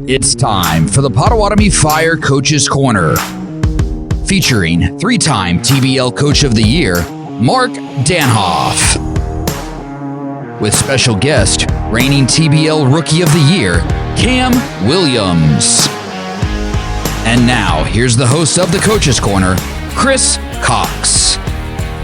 It's time for the Potawatomi Fire Coach's Corner, featuring three-time TBL Coach of the Year, Mark Danhoff, with special guest, reigning TBL Rookie of the Year, Cam Williams. And now, here's the host of the Coach's Corner, Chris Cox.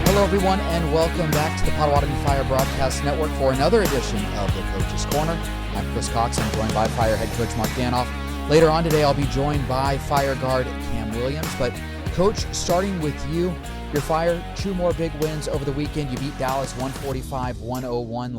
Hello, everyone, and welcome back to the Potawatomi Fire Broadcast Network for another edition of the Coach's Corner. I'm Chris Cox. I'm joined by Fire head coach Mark Danhoff. Later on today, I'll be joined by Fire guard Cam Williams. But, Coach, starting with you, your Fire, two more big wins over the weekend. You beat Dallas 145-101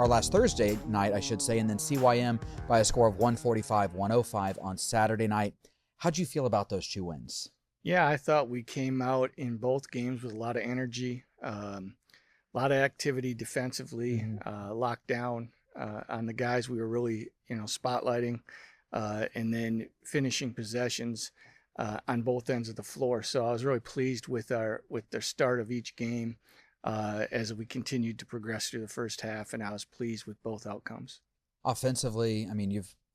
last Thursday night, I should say, and then CYM by a score of 145-105 on Saturday night. How'd you feel about those two wins? Yeah, I thought we came out in both games with a lot of energy, a lot of activity defensively, locked down on the guys we were really, spotlighting, and then finishing possessions on both ends of the floor. So I was really pleased with the start of each game as we continued to progress through the first half, and I was pleased with both outcomes. Offensively,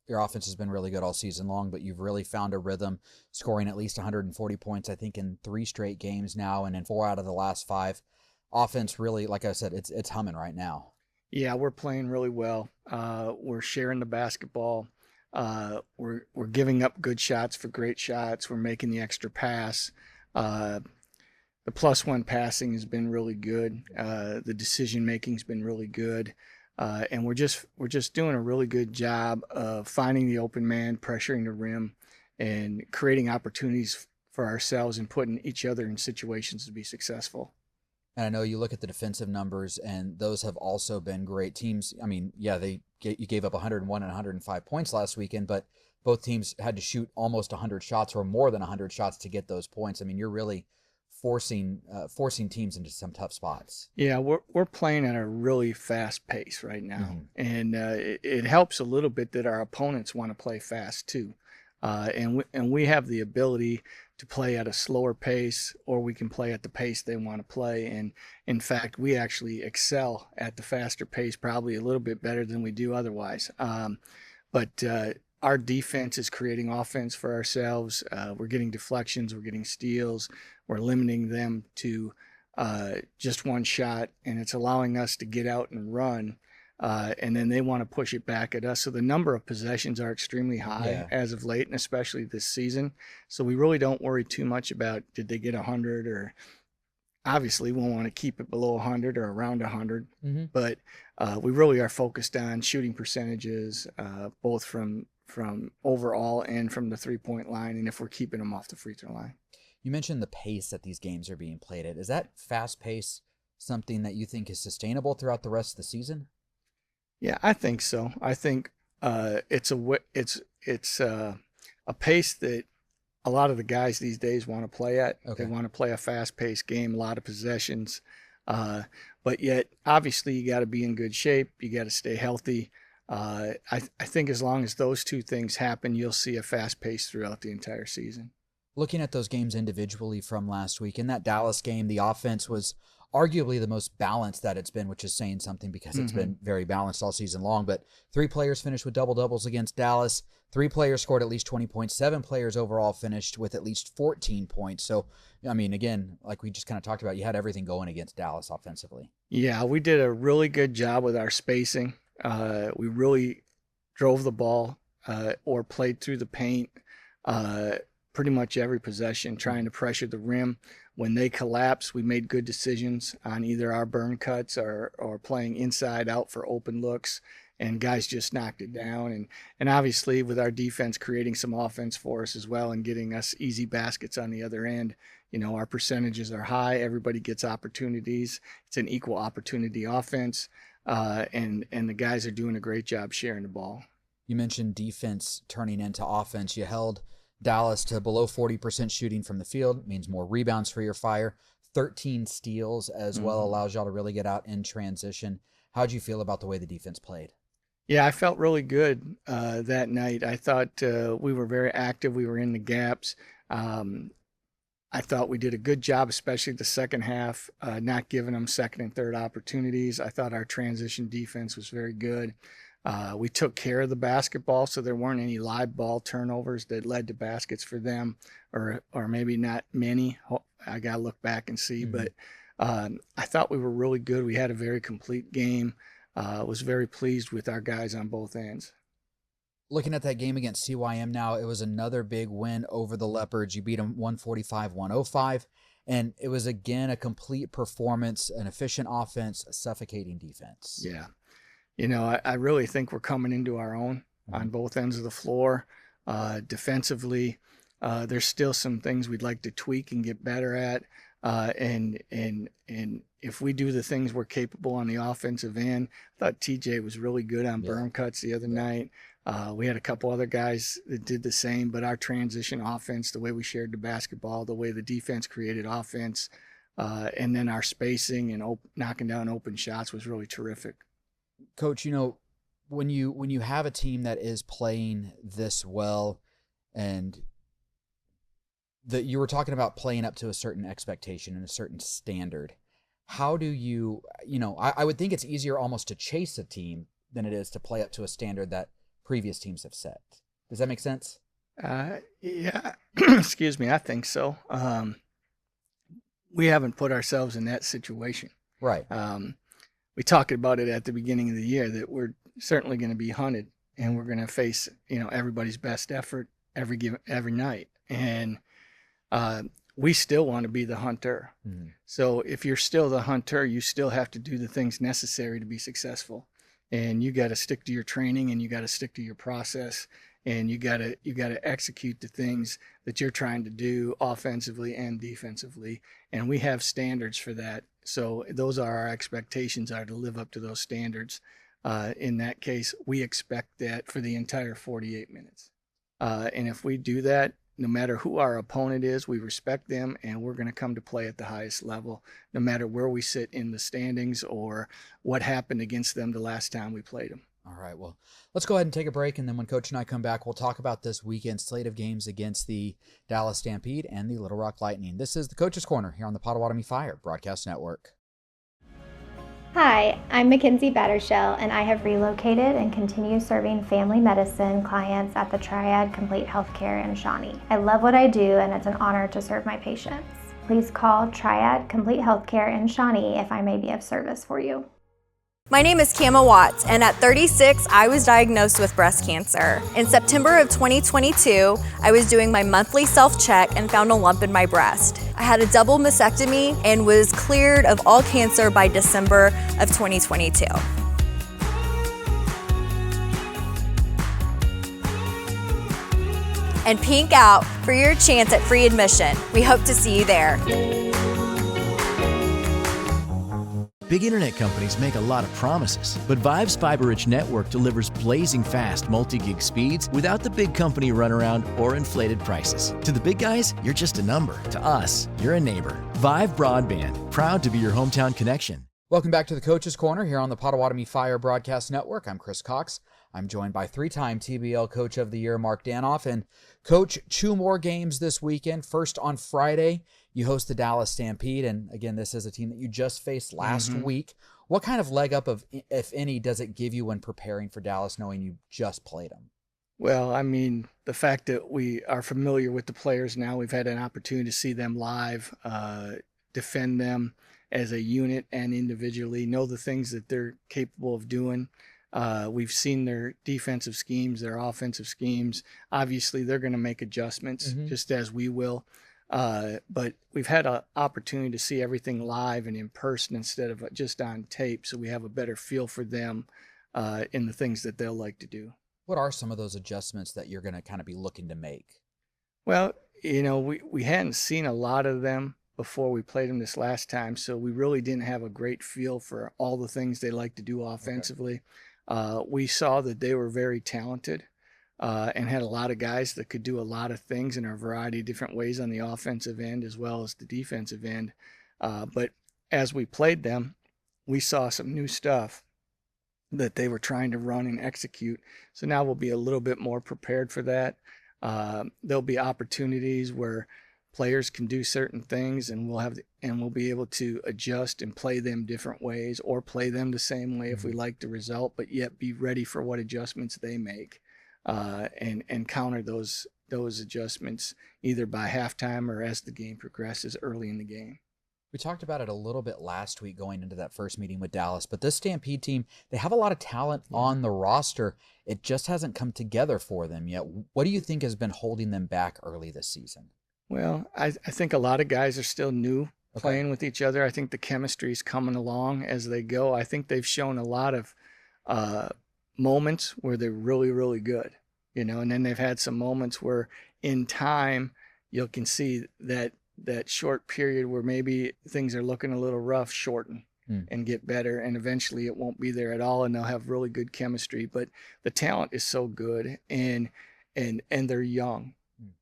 your offense has been really good all season long, but you've really found a rhythm, scoring at least 140 points, I think, in 3 straight games now, and in 4 out of the last 5. Offense really, like I said, it's humming right now. Yeah, we're playing really well. We're sharing the basketball. We're giving up good shots for great shots. We're making the extra pass. The +1 passing has been really good. The decision making's been really good. And we're just doing a really good job of finding the open man, pressuring the rim, and creating opportunities for ourselves and putting each other in situations to be successful. And I know you look at the defensive numbers, and those have also been great. Teams, you gave up 101 and 105 points last weekend, but both teams had to shoot almost 100 shots or more than 100 shots to get those points. You're really forcing teams into some tough spots. Yeah, we're playing at a really fast pace right now, and it helps a little bit that our opponents want to play fast too, and we have the ability to play at a slower pace, or we can play at the pace they want to play. And in fact, we actually excel at the faster pace, probably a little bit better than we do otherwise. But our defense is creating offense for ourselves. We're getting deflections, we're getting steals, we're limiting them to just one shot, and it's allowing us to get out and run. And then they want to push it back at us. So the number of possessions are extremely high as of late, and especially this season. So we really don't worry too much about did they get 100, or obviously we'll want to keep it below 100 or around 100. But we really are focused on shooting percentages, both from overall and from the three-point line, and if we're keeping them off the free throw line. You mentioned the pace that these games are being played at. Is that fast pace something that you think is sustainable throughout the rest of the season? Yeah, I think so. I think it's a pace that a lot of the guys these days want to play at. Okay. They want to play a fast-paced game, a lot of possessions, but yet obviously you got to be in good shape. You got to stay healthy. I think as long as those two things happen, you'll see a fast pace throughout the entire season. Looking at those games individually from last week, in that Dallas game, the offense was arguably the most balanced that it's been, which is saying something because it's been very balanced all season long. But 3 players finished with double-doubles against Dallas. 3 players scored at least 20 points. 7 players overall finished with at least 14 points. So, again, like we just kind of talked about, you had everything going against Dallas offensively. Yeah, we did a really good job with our spacing. We really drove the ball or played through the paint pretty much every possession, trying to pressure the rim. When they collapsed, we made good decisions on either our burn cuts or playing inside out for open looks, and guys just knocked it down. And obviously with our defense creating some offense for us as well and getting us easy baskets on the other end, our percentages are high. Everybody gets opportunities. It's an equal opportunity offense, and the guys are doing a great job sharing the ball. You mentioned defense turning into offense. You held Dallas to below 40% shooting from the field, means more rebounds for your Fire. 13 steals as well allows y'all to really get out in transition. How'd you feel about the way the defense played? Yeah, I felt really good that night. I thought we were very active. We were in the gaps. I thought we did a good job, especially the second half, not giving them second and third opportunities. I thought our transition defense was very good. We took care of the basketball, so there weren't any live ball turnovers that led to baskets for them, or maybe not many. I got to look back and see, but I thought we were really good. We had a very complete game. Was very pleased with our guys on both ends. Looking at that game against CYM now, it was another big win over the Leopards. You beat them 145-105, and it was, again, a complete performance, an efficient offense, a suffocating defense. Yeah. I really think we're coming into our own on both ends of the floor. Defensively, there's still some things we'd like to tweak and get better at. And if we do the things we're capable on the offensive end, I thought TJ was really good on berm cuts the other night. We had a couple other guys that did the same, but our transition offense, the way we shared the basketball, the way the defense created offense, and then our spacing and knocking down open shots was really terrific. Coach, when you have a team that is playing this well, and that you were talking about playing up to a certain expectation and a certain standard, how do you I would think it's easier almost to chase a team than it is to play up to a standard that previous teams have set. Does that make sense? Yeah. Excuse me. I think so. We haven't put ourselves in that situation. Right. We talked about it at the beginning of the year that we're certainly going to be hunted, and we're going to face, everybody's best effort every night. And we still want to be the hunter. Mm-hmm. So if you're still the hunter, you still have to do the things necessary to be successful. And you got to stick to your training, and you got to stick to your process, and you got to execute the things that you're trying to do offensively and defensively. And we have standards for that. So those are our expectations, are to live up to those standards. In that case, we expect that for the entire 48 minutes. And if we do that, no matter who our opponent is, we respect them, and we're going to come to play at the highest level, no matter where we sit in the standings or what happened against them the last time we played them. All right, well, let's go ahead and take a break, and then when Coach and I come back, we'll talk about this weekend's slate of games against the Dallas Stampede and the Little Rock Lightning. This is the Coach's Corner here on the Potawatomi Fire Broadcast Network. Hi, I'm Mackenzie Battershell, and I have relocated and continue serving family medicine clients at the Triad Complete Healthcare in Shawnee. I love what I do, and it's an honor to serve my patients. Please call Triad Complete Healthcare in Shawnee if I may be of service for you. My name is Kama Watts, and at 36, I was diagnosed with breast cancer. In September of 2022, I was doing my monthly self-check and found a lump in my breast. I had a double mastectomy and was cleared of all cancer by December of 2022. And peek out for your chance at free admission. We hope to see you there. Big internet companies make a lot of promises, but Vive's fiber-rich network delivers blazing fast multi-gig speeds without the big company runaround or inflated prices. To the big guys, you're just a number. To us, you're a neighbor. Vive Broadband, proud to be your hometown connection. Welcome back to the Coach's Corner here on the Potawatomi Fire Broadcast Network. I'm Chris Cox. I'm joined by three-time TBL Coach of the Year, Mark Danoff. And Coach, 2 more games this weekend. First on Friday, you host the Dallas Stampede. And again, this is a team that you just faced last week. What kind of leg up, if any, does it give you when preparing for Dallas, knowing you just played them? Well, I mean, the fact that we are familiar with the players now, we've had an opportunity to see them live, defend them as a unit and individually, know the things that they're capable of doing. We've seen their defensive schemes, their offensive schemes. Obviously, they're going to make adjustments, just as we will. But we've had an opportunity to see everything live and in person instead of just on tape, so we have a better feel for them in the things that they'll like to do. What are some of those adjustments that you're going to kind of be looking to make? Well, we hadn't seen a lot of them before we played them this last time, so we really didn't have a great feel for all the things they like to do offensively. Okay. We saw that they were very talented and had a lot of guys that could do a lot of things in a variety of different ways on the offensive end as well as the defensive end. But as we played them, we saw some new stuff that they were trying to run and execute. So now we'll be a little bit more prepared for that. There'll be opportunities where players can do certain things, and we'll be able to adjust and play them different ways, or play them the same way if we like the result, but yet be ready for what adjustments they make, and counter those adjustments either by halftime or as the game progresses early in the game. We talked about it a little bit last week going into that first meeting with Dallas, but this Stampede team, they have a lot of talent on the roster. It just hasn't come together for them yet. What do you think has been holding them back early this season? Well, I think a lot of guys are still new playing with each other. I think the chemistry is coming along as they go. I think they've shown a lot of moments where they're really, really good, and then they've had some moments where in time you can see that short period where maybe things are looking a little rough shorten and get better, and eventually it won't be there at all, and they'll have really good chemistry. But the talent is so good, and they're young.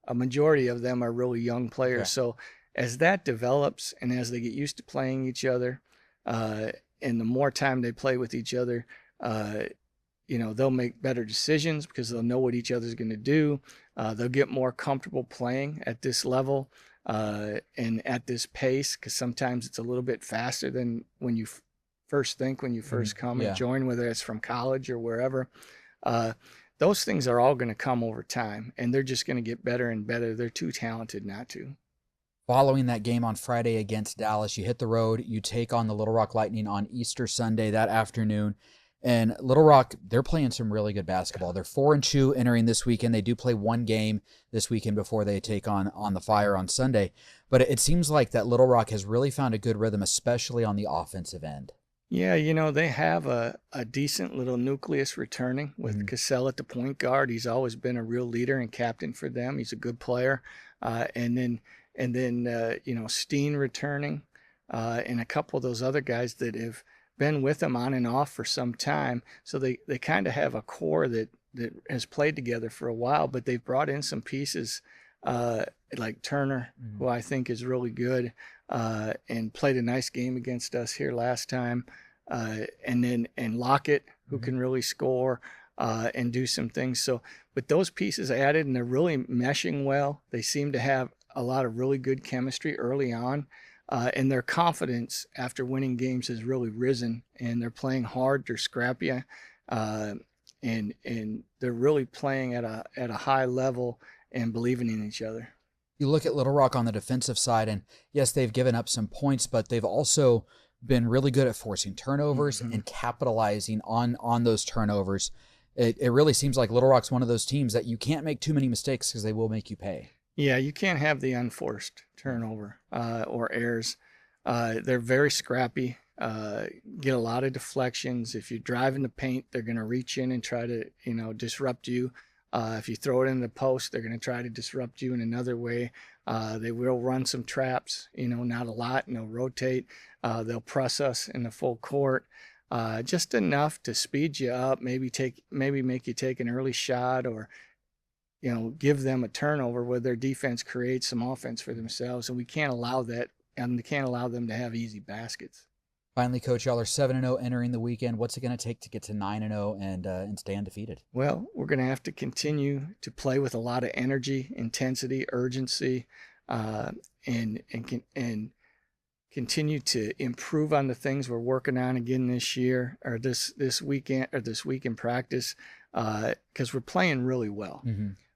A majority of them are really young players. Yeah. So as that develops and as they get used to playing each other, and the more time they play with each other, they'll make better decisions because they'll know what each other's going to do. They'll get more comfortable playing at this level and at this pace, because sometimes it's a little bit faster than when you first come and join, whether it's from college or wherever. Those things are all going to come over time, and they're just going to get better and better. They're too talented not to. Following that game on Friday against Dallas, you hit the road, you take on the Little Rock Lightning on Easter Sunday that afternoon. And Little Rock, they're playing some really good basketball. They're 4-2 entering this weekend. They do play one game this weekend before they take on the Fire on Sunday. But it seems like that Little Rock has really found a good rhythm, especially on the offensive end. Yeah, they have a decent little nucleus returning with Cassell at the point guard. He's always been a real leader and captain for them. He's a good player. And then Steen returning, and a couple of those other guys that have been with them on and off for some time. So they kind of have a core that has played together for a while, but they've brought in some pieces like Turner, who I think is really good, and played a nice game against us here last time. And Lockett, who can really score and do some things. So with those pieces added, and they're really meshing well, they seem to have a lot of really good chemistry early on. And their confidence after winning games has really risen, and they're playing hard, they're scrappy, and they're really playing at a high level and believing in each other. You look at Little Rock on the defensive side, and yes, they've given up some points, but they've also been really good at forcing turnovers and capitalizing on those turnovers. It really seems like Little Rock's one of those teams that you can't make too many mistakes because they will make you pay. Yeah, you can't have the unforced turnover or errors. They're very scrappy, get a lot of deflections. If you drive in the paint, they're going to reach in and try to, disrupt you. If you throw it in the post, they're going to try to disrupt you in another way. They will run some traps, not a lot, and they'll rotate. They'll press us in the full court, just enough to speed you up, maybe make you take an early shot, or give them a turnover where their defense creates some offense for themselves, and we can't allow that, and we can't allow them to have easy baskets. Finally, Coach, y'all are 7-0 entering the weekend. What's it going to take to get to 9-0 and stay undefeated? Well, we're going to have to continue to play with a lot of energy, intensity, urgency, and continue to improve on the things we're working on again this year, or this weekend, or this week in practice, because we're playing really well.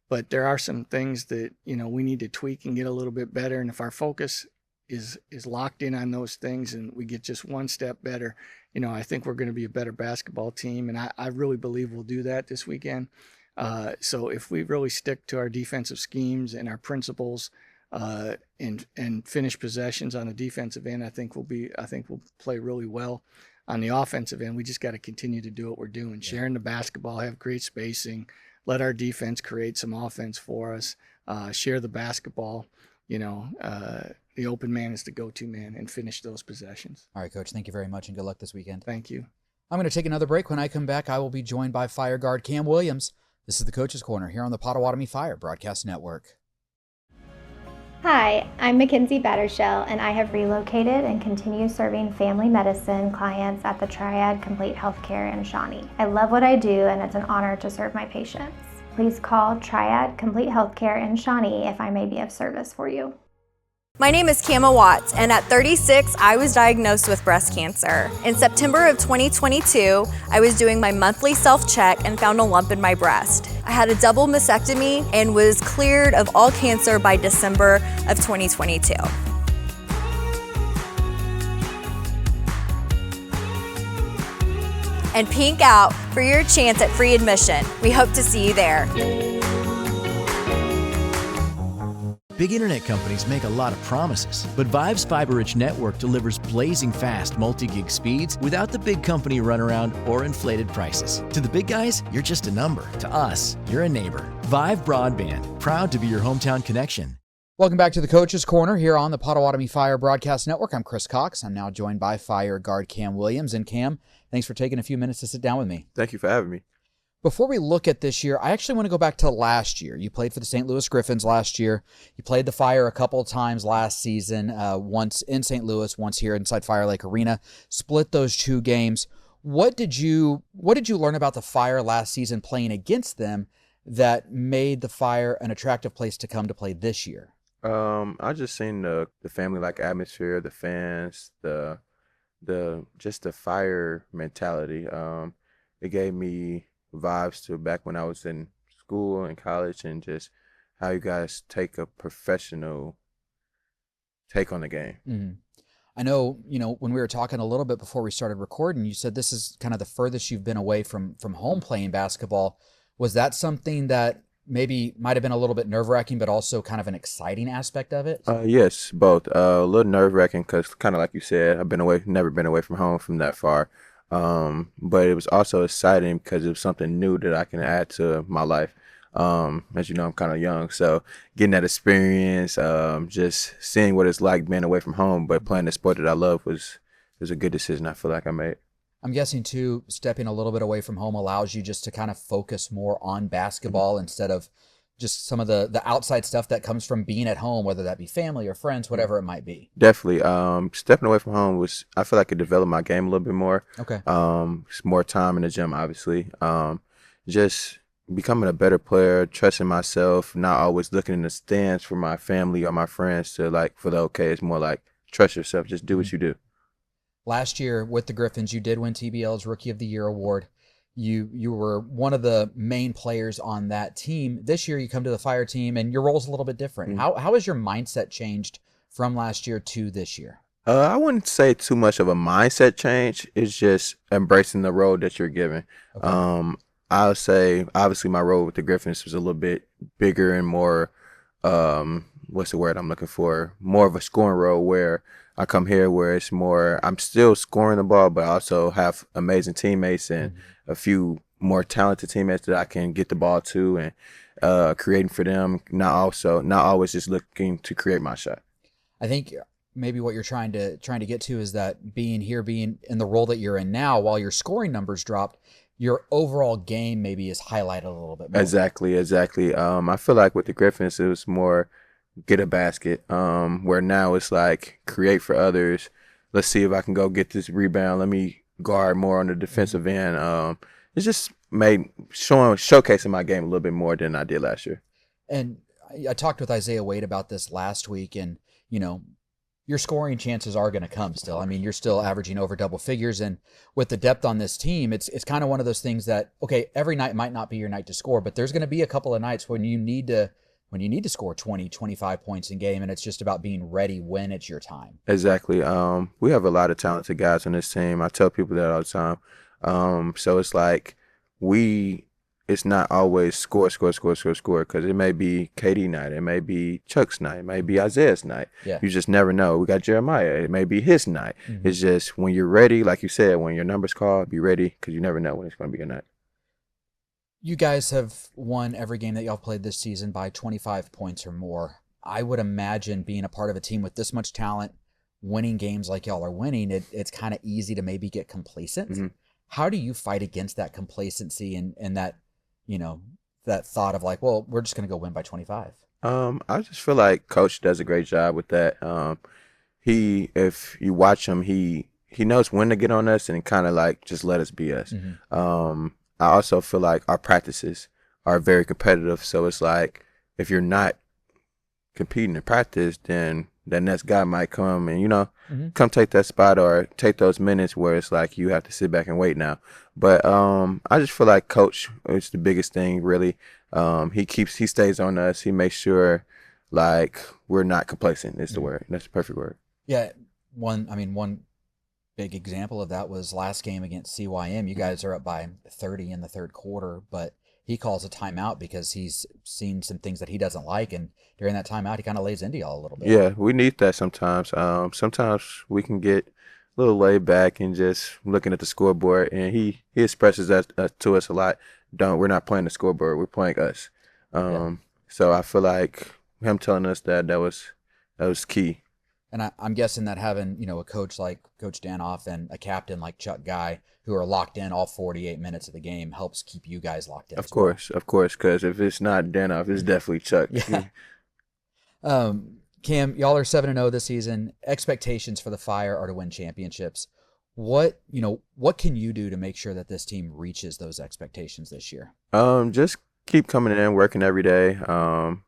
But there are some things that, we need to tweak and get a little bit better. And if our focus is locked in on those things and we get just one step better, I think we're going to be a better basketball team. And I really believe we'll do that this weekend. So if we really stick to our defensive schemes and our principles, and finish possessions on the defensive end, I think we'll play really well. On the offensive end, we just got to continue to do what we're doing, sharing the basketball, have great spacing, let our defense create some offense for us, share the basketball. The open man is the go-to man, and finish those possessions. All right, Coach, thank you very much, and good luck this weekend. Thank you. I'm going to take another break. When I come back, I will be joined by Fire guard Cam Williams. This is the Coach's Corner here on the Potawatomi Fire Broadcast Network. Hi, I'm Mackenzie Battershell, and I have relocated and continue serving family medicine clients at the Triad Complete Healthcare in Shawnee. I love what I do, and it's an honor to serve my patients. Please call Triad Complete Healthcare in Shawnee if I may be of service for you. My name is Kama Watts, and at 36, I was diagnosed with breast cancer. In September of 2022, I was doing my monthly self-check and found a lump in my breast. I had a double mastectomy and was cleared of all cancer by December of 2022. And peek out for your chance at free admission. We hope to see you there. Big internet companies make a lot of promises, but Vive's fiber-rich network delivers blazing fast multi-gig speeds without the big company runaround or inflated prices. To the big guys, you're just a number. To us, you're a neighbor. Vive Broadband, proud to be your hometown connection. Welcome back to the Coach's Corner here on the Potawatomi Fire Broadcast Network. I'm Chris Cox. I'm now joined by Fire guard Cam Williams. And Cam, thanks for taking a few minutes to sit down with me. Thank you for having me. Before we look at this year, I actually want to go back to last year. You played for the St. Louis Griffins last year. You played the Fire a couple of times last season, once in St. Louis, once here inside Fire Lake Arena. Split those two games. What did you learn about the Fire last season playing against them that made the Fire an attractive place to come to play this year? I just seen the family-like atmosphere, the fans, the just the Fire mentality. It gave me vibes to back when I was in school and college, and just how you guys take a professional take on the game. Mm-hmm. I know, when we were talking a little bit before we started recording, you said this is kind of the furthest you've been away from home playing basketball. Was that something that maybe might have been a little bit nerve-wracking, but also kind of an exciting aspect of it? Yes, both. A little nerve-wracking because, kind of like you said, never been away from home from that far. But it was also exciting because it was something new that I can add to my life. As you know, I'm kind of young, so getting that experience, just seeing what it's like being away from home, but playing the sport that I love was a good decision I feel like I made. I'm guessing, too, stepping a little bit away from home allows you just to kind of focus more on basketball instead of just some of the outside stuff that comes from being at home, whether that be family or friends, whatever it might be. Definitely. Stepping away from home I feel like it developed my game a little bit more. Okay. It's more time in the gym, obviously. Just becoming a better player, trusting myself, not always looking in the stands for my family or my friends for the okay. It's more like trust yourself, just do what you do. Last year with the Griffins, you did win TBL's Rookie of the Year award. You were one of the main players on that team. This year you come to the Fire team and your role's a little bit different. Mm-hmm. How has your mindset changed from last year to this year? I wouldn't say too much of a mindset change. It's just embracing the role that you're given. Okay. I would say obviously my role with the Griffins was a little bit bigger and more, what's the word I'm looking for? More of a scoring role, where I come here where it's more, I'm still scoring the ball, but I also have amazing teammates and a few more talented teammates that I can get the ball to and creating for them, not always just looking to create my shot. I think maybe what you're trying to get to is that being in the role that you're in now, while your scoring numbers dropped, your overall game maybe is highlighted a little bit more. Exactly. I feel like with the Griffins, it was more get a basket, where now it's like create for others. Let's see if I can go get this rebound. Let me guard more on the defensive end. It's just showcasing my game a little bit more than I did last year. And I talked with Isaiah Wade about this last week, and your scoring chances are going to come still. I mean, you're still averaging over double figures, and with the depth on this team, it's kind of one of those things that, okay, every night might not be your night to score, but there's going to be a couple of nights when you need to score 20, 25 points in game, and it's just about being ready when it's your time. Exactly. We have a lot of talented guys on this team. I tell people that all the time. So it's like it's not always score, because it may be KD night, it may be Chuck's night, it may be Isaiah's night. Yeah. You just never know. We got Jeremiah. It may be his night. Mm-hmm. It's just when you're ready, like you said, when your number's called, be ready, because you never know when it's going to be your night. You guys have won every game that y'all played this season by 25 points or more. I would imagine being a part of a team with this much talent, winning games like y'all are winning, it's kind of easy to maybe get complacent. Mm-hmm. How do you fight against that complacency and that, that thought of like, well, we're just going to go win by 25? I just feel like Coach does a great job with that. If you watch him, he knows when to get on us and kind of like just let us be us. Mm-hmm. I also feel like our practices are very competitive. So it's like, if you're not competing in practice, then that next guy might come and, come take that spot or take those minutes where it's like you have to sit back and wait now. But I just feel like coach is the biggest thing, really. He stays on us. He makes sure like we're not complacent is the word. That's the perfect word. Yeah. One big example of that was last game against CYM. You guys are up by 30 in the third quarter, but he calls a timeout because he's seen some things that he doesn't like, and during that timeout, he kind of lays into y'all a little bit. Yeah, we need that sometimes. Sometimes we can get a little laid back and just looking at the scoreboard, and he expresses that to us a lot. We're not playing the scoreboard, we're playing us. So I feel like him telling us that was key. And I'm guessing that having, a coach like Coach Danoff and a captain like Chuck Guy who are locked in all 48 minutes of the game helps keep you guys locked in. Of course, because if it's not Danoff, it's definitely Chuck. Yeah. Cam, y'all are 7-0 this season. Expectations for the Fire are to win championships. What can you do to make sure that this team reaches those expectations this year? Just keep coming in, working every day,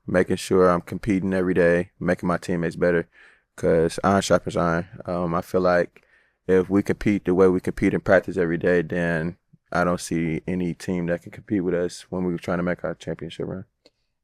making sure I'm competing every day, making my teammates better. Because iron sharpens iron. I feel like if we compete the way we compete in practice every day, then I don't see any team that can compete with us when we're trying to make our championship run.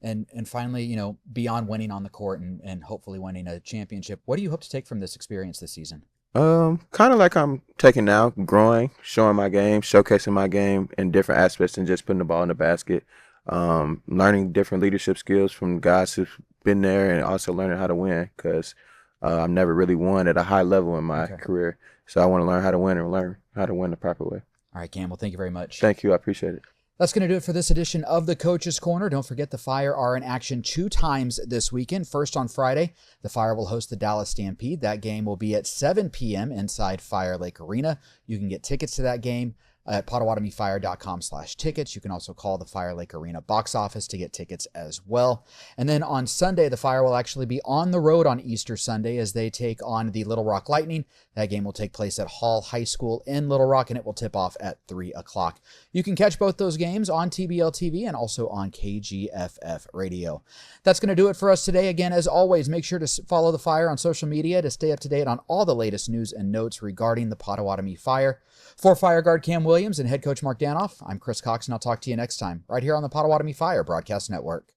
And finally, beyond winning on the court and hopefully winning a championship, what do you hope to take from this experience this season? Kind of like I'm taking now, growing, showing my game, showcasing my game in different aspects and just putting the ball in the basket. Learning different leadership skills from guys who've been there and also learning how to win because I've never really won at a high level in my career. So I want to learn how to win and learn how to win the proper way. All right, Cam. Well, thank you very much. Thank you. I appreciate it. That's going to do it for this edition of the Coach's Corner. Don't forget the Fire are in action 2 times this weekend. First on Friday, the Fire will host the Dallas Stampede. That game will be at 7 p.m. inside Fire Lake Arena. You can get tickets to that game at PotawatomiFire.com/tickets. You can also call the Fire Lake Arena box office to get tickets as well. And then on Sunday, the Fire will actually be on the road on Easter Sunday as they take on the Little Rock Lightning. That game will take place at Hall High School in Little Rock, and it will tip off at 3 o'clock. You can catch both those games on TBL TV and also on KGFF Radio. That's going to do it for us today. Again, as always, make sure to follow the Fire on social media to stay up to date on all the latest news and notes regarding the Potawatomi Fire. For Fire Guard Cam Williams and head coach Mark Danoff, I'm Chris Cox, and I'll talk to you next time right here on the Potawatomi Fire Broadcast Network.